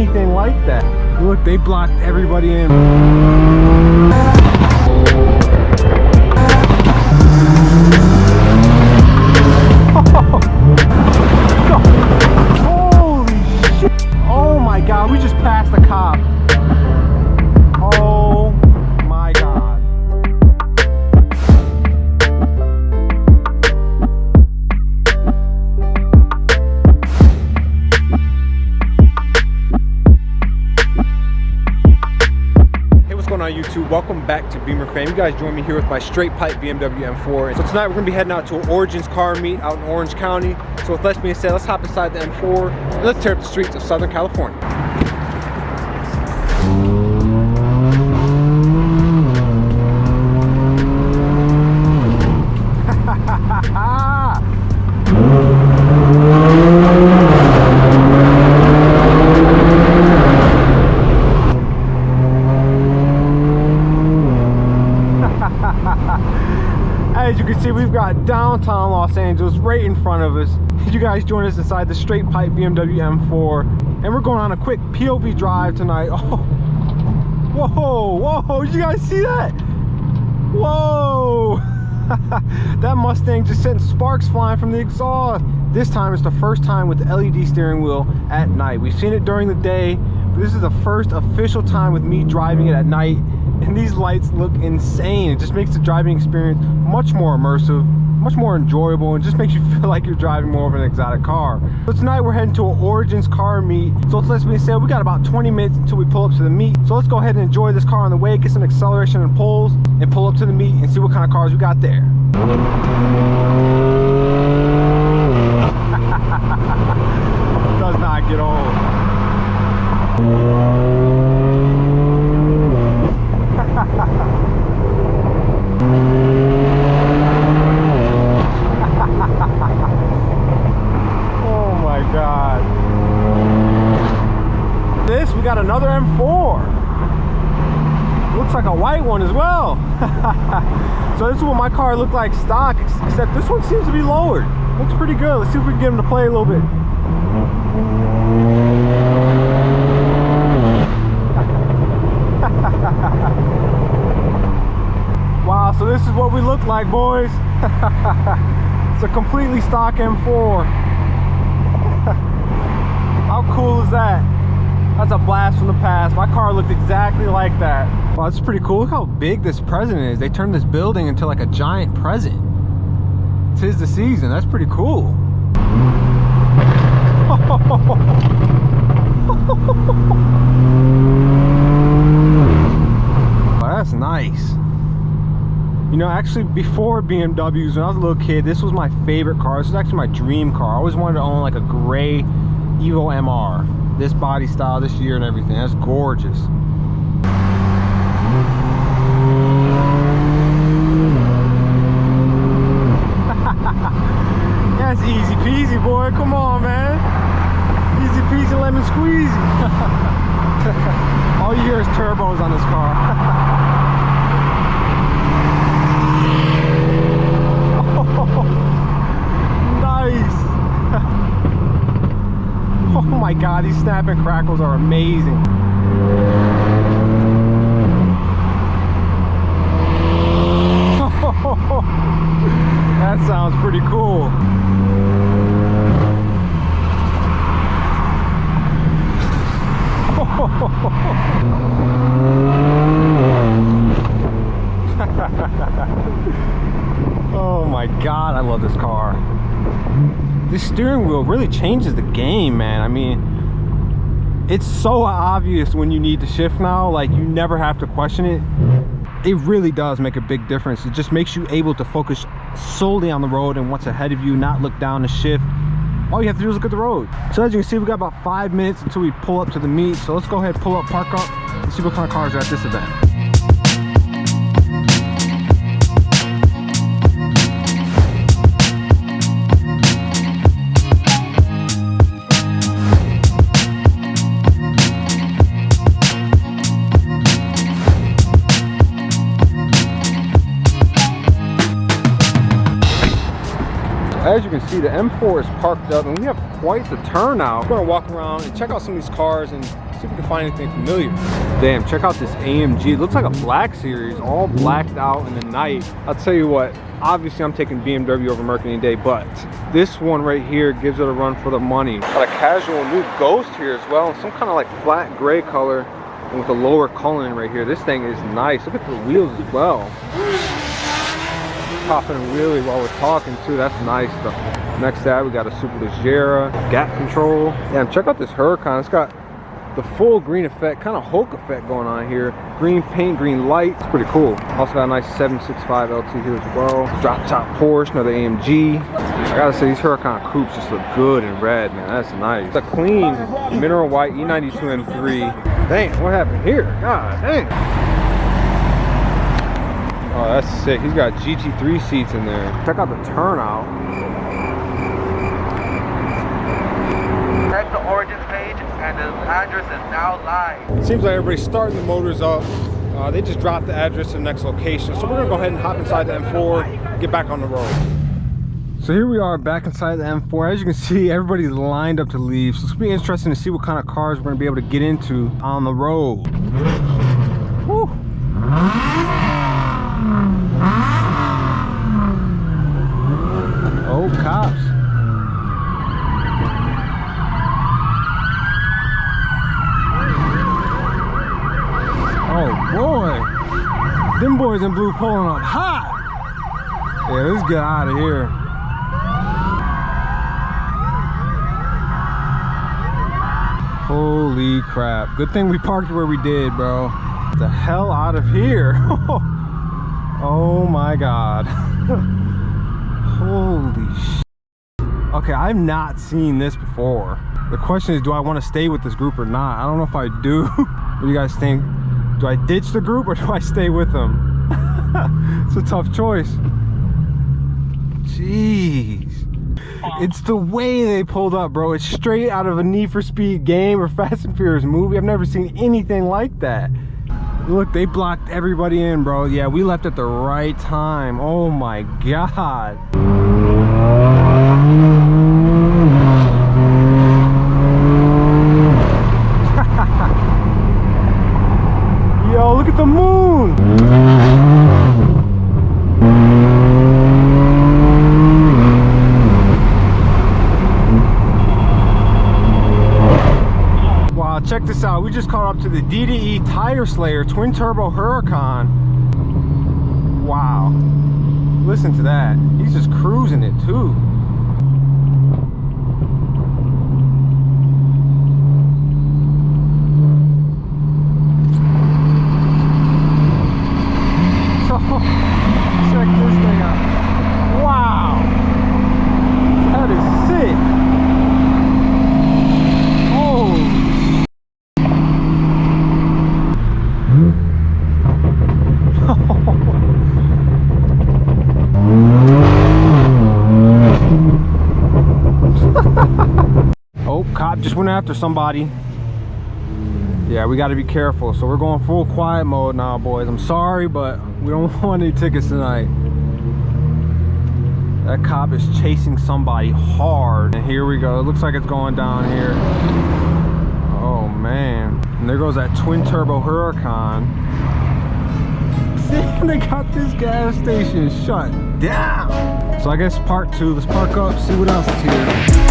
anything like that. Look, they blocked everybody in. Holy shit! Oh my god, we just passed a cop. Oh my god. On YouTube, welcome back to Beemer Fam. You guys join me here with my straight pipe BMW M4. So tonight we're gonna be heading out to an Origins car meet out in Orange County. So with less being said, let's hop inside the M4 and let's tear up the streets of Southern California. As you can see, we've got downtown Los Angeles right in front of us. You guys join us inside the straight pipe BMW M4, and we're going on a quick POV drive tonight. Oh, whoa, did you guys see that? Whoa, that Mustang just sent sparks flying from the exhaust. This time it's the first time with the LED steering wheel at night. We've seen it during the day, but this is the first official time with me driving it at night. And these lights look insane. It just makes the driving experience much more immersive, much more enjoyable, and just makes you feel like you're driving more of an exotic car. So tonight we're heading to an Origins car meet. So let's be said, we got about 20 minutes until we pull up to the meet. So let's go ahead and enjoy this car on the way, get some acceleration and pulls, and pull up to the meet and see what kind of cars we got there. Does not get old. Oh my god. This, we got another M4. Looks like a white one as well. So this is what my car looked like stock, except this one seems to be lowered. Looks pretty good. Let's see if we can get him to play a little bit. Wow, so this is what we look like, boys. It's a completely stock M4. How cool is that? That's a blast from the past. My car looked exactly like that. Wow, that's pretty cool. Look how big this present is. They turned this building into like a giant present. 'Tis the season. That's pretty cool. Oh, that's nice. You know, actually before BMWs, when I was a little kid, this was my favorite car. This was actually my dream car. I always wanted to own like a gray Evo MR. This body style, this year and everything. That's gorgeous. That's easy peasy, boy. Come on, man. Easy peasy lemon squeezy. All you hear is turbos on this car. Nice. Oh my god, these snap and crackles are amazing. That sounds pretty cool. Oh my god, I love this car. This steering wheel really changes the game, man. I mean, it's so obvious when you need to shift now, like you never have to question it. It really does make a big difference. It just makes you able to focus solely on the road and what's ahead of you, not look down to shift. All you have to do is look at the road. So as you can see, we got about 5 minutes until we pull up to the meet. So let's go ahead, pull up, park up, and see what kind of cars are at this event. as you can see, the M4 is parked up and we have quite the turnout. We're gonna walk around and check out some of these cars and see if we can find anything familiar. Damn, check out this AMG. It looks like a Black series, all blacked out in the night. I'll tell you what, obviously I'm taking BMW over Merc any day, but this one right here gives it a run for the money. Got a casual new Ghost here as well, some kind of like flat gray color and with a lower culling right here. This thing is nice. Look at the wheels as well. Popping a wheelie while we're talking too, that's nice stuff. Next to that, we got a Superleggera, gap control. Damn, check out this Huracan. It's got the full green effect, kind of Hulk effect going on here. Green paint, green lights, it's pretty cool. Also got a nice 765 LT here as well. Drop top Porsche, another AMG. I gotta say, these Huracan coupes just look good in red, man. That's nice. It's a clean mineral white E92 M3. Damn, what happened here? God dang. Oh, that's sick. He's got GT3 seats in there. Check out the turnout. Check the origins page and the address is now live. It seems like everybody's starting the motors up. They just dropped the address to the next location. So we're gonna go ahead and hop inside the M4 and get back on the road. So here we are back inside the M4. As you can see, everybody's lined up to leave. So it's gonna be interesting to see what kind of cars we're gonna be able to get into on the road. Woo. Oh, cops. Oh boy. Them boys in blue pulling up hot. Yeah, let's get out of here. Holy crap. Good thing we parked where we did, bro. Get the hell out of here. Oh my God. Holy shit. Okay, I've not seen this before. The question is, do I want to stay with this group or not? I don't know if I do. What do you guys think? Do I ditch the group or do I stay with them? It's a tough choice. Jeez. It's the way they pulled up, bro. It's straight out of a Need for Speed game or Fast and Furious movie. I've never seen anything like that. Look, they blocked everybody in, bro. Yeah, we left at the right time. Oh my God. Yo, look at the moon. Wow, check this out. We just caught up to the DDE Tire Slayer twin turbo Huracan. Wow. Listen to that. He's just cruising it too. Check this thing out. Wow. That is sick. Oh. Oh, cop just went after somebody. Yeah, we got to be careful. So we're going full quiet mode now, boys. I'm sorry, but we don't want any tickets tonight. That cop is chasing somebody hard. And here we go. It looks like it's going down here. Oh, man. And there goes that twin turbo Huracan. See, they got this gas station shut down. So I guess part two. Let's park up, see what else is here.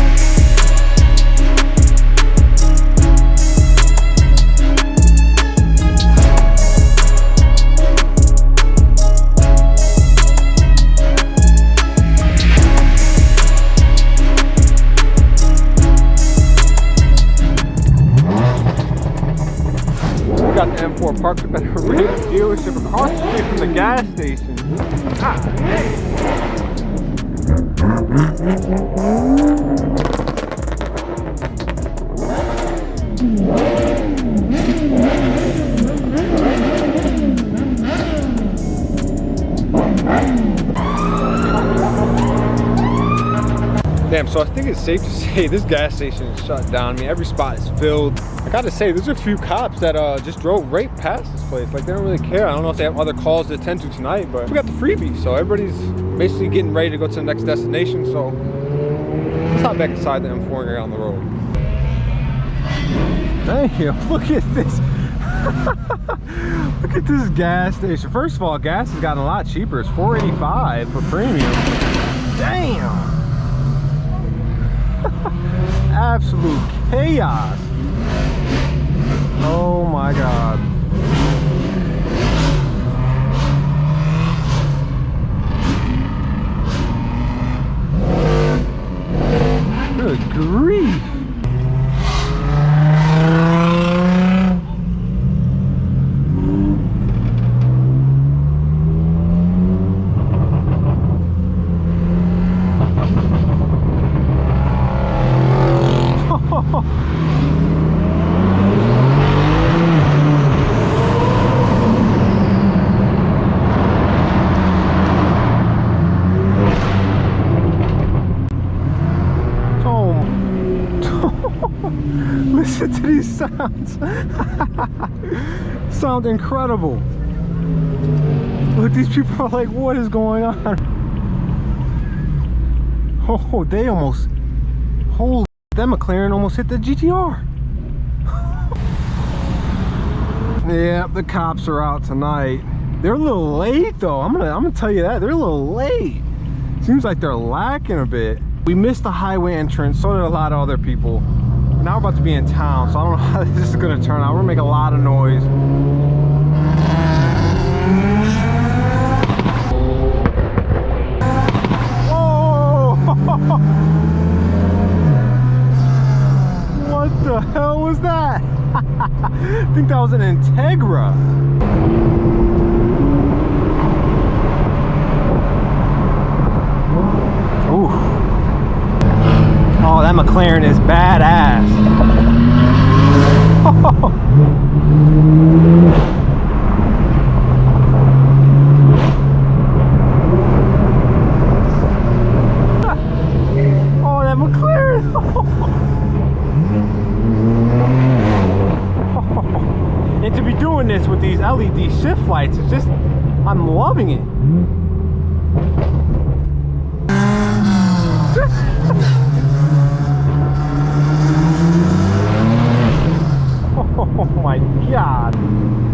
Got the M4 parked up at a Ram dealership across the street from the gas station. Ah, hey. Damn, so I think it's safe to say this gas station is shut down. I mean, every spot is filled. I gotta say, there's a few cops that just drove right past this place. Like, they don't really care. I don't know if they have other calls to attend to tonight, but we got the freebie. So everybody's basically getting ready to go to the next destination. So hop back inside the M4 and get on the road. Damn, look at this. Look at this gas station. First of all, gas has gotten a lot cheaper. It's $4.85 for premium. Damn. Absolute chaos. Oh my God. Good grief. Listen to these sounds. Sound incredible. Look, these people are like, what is going on? Oh, they almost, holy, that McLaren almost hit the GTR. Yeah, the cops are out tonight. They're a little late though. I'm gonna tell you that. They're a little late. Seems like they're lacking a bit. We missed the highway entrance, so did a lot of other people. Now we're about to be in town, so I don't know how this is gonna turn out. We're gonna make a lot of noise. Whoa! What the hell was that? I think that was an Integra. Ooh. Oh, that McLaren is badass. Oh, that McLaren. And to be doing this with these LED shift lights, it's just, I'm loving it. Oh my God.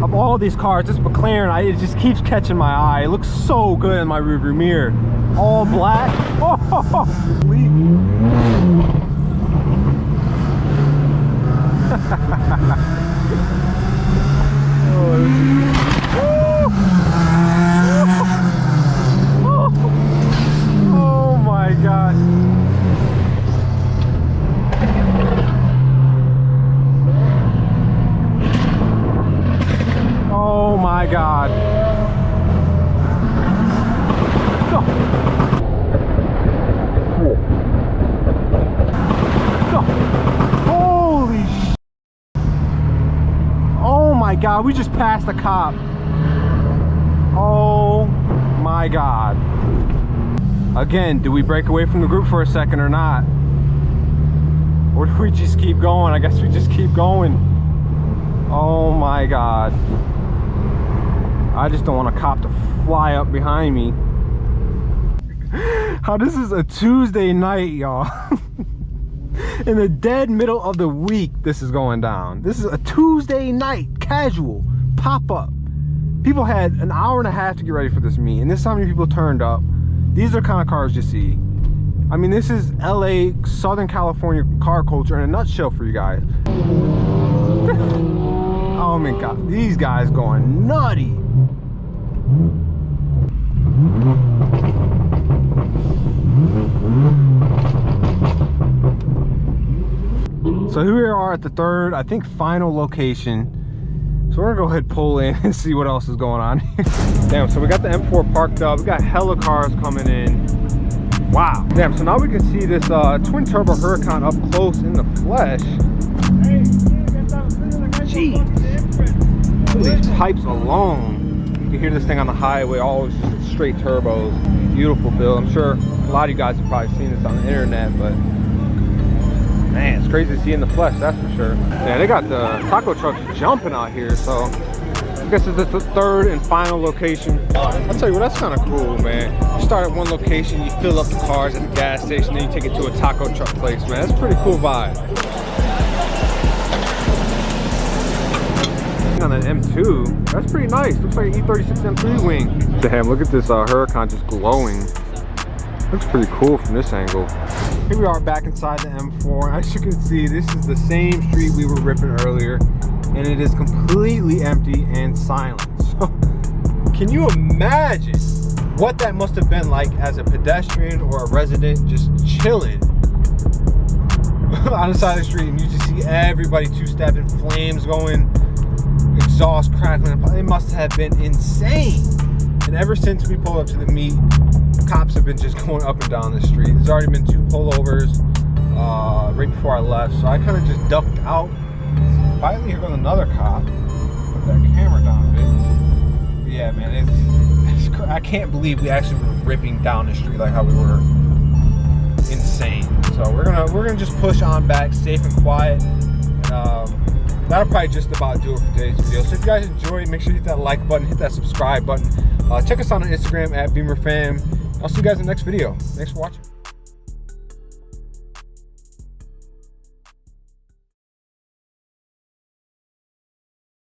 Of all these cars, this McLaren, it just keeps catching my eye. It looks so good in my rearview mirror. All black. Oh, oh my God. Oh my God. Oh. Oh. Holy sh**. Oh my God, we just passed a cop. Oh my God. Again, do we break away from the group for a second or not? Or do we just keep going? I guess we just keep going. Oh my God. I just don't want a cop to fly up behind me. How this is a Tuesday night, y'all. In the dead middle of the week, this is going down. This is a Tuesday night, casual, pop-up. People had an hour and a half to get ready for this meet, and this is how many people turned up. These are the kind of cars you see. I mean, this is LA, Southern California car culture in a nutshell for you guys. Oh my God, these guys going nutty. So here we are at the third, I think, final location. So we're gonna go ahead and pull in and see what else is going on here. Damn, so we got the M4 parked up. We got hella cars coming in. Wow. Damn, so now we can see this twin turbo Huracan up close in the flesh. Jeez. Look at these pipes alone. You can hear this thing on the highway, always just straight turbos. Beautiful build. I'm sure a lot of you guys have probably seen this on the internet, but man, it's crazy to see in the flesh, that's for sure. Yeah, they got the taco trucks jumping out here, so I guess it's the third and final location. I'll tell you what, that's kind of cool, man. You start at one location, you fill up the cars at the gas station, then you take it to a taco truck place, man. That's a pretty cool vibe. On an M2, that's pretty nice. Looks like an E36 M3 wing. Damn, look at this Huracan just glowing. Looks pretty cool from this angle. Here we are back inside the M4. As you can see, this is the same street we were ripping earlier, and it is completely empty and silent. So, can you imagine what that must have been like as a pedestrian or a resident just chilling on the side of the street, and you just see everybody two-stepping, flames going, exhaust crackling. It must have been insane. And ever since we pulled up to the meet, cops have been just going up and down the street. There's already been 2 pullovers right before I left, so I kind of just ducked out. Finally, here goes another cop. Put that camera down a bit. But yeah, man, it's I can't believe we actually were ripping down the street like how we were. Insane. So we're gonna just push on back, safe and quiet. And, that'll probably just about do it for today's video. So if you guys enjoyed, make sure you hit that like button, hit that subscribe button. Check us out on Instagram at Beemer Fam. I'll see you guys in the next video. Thanks for watching.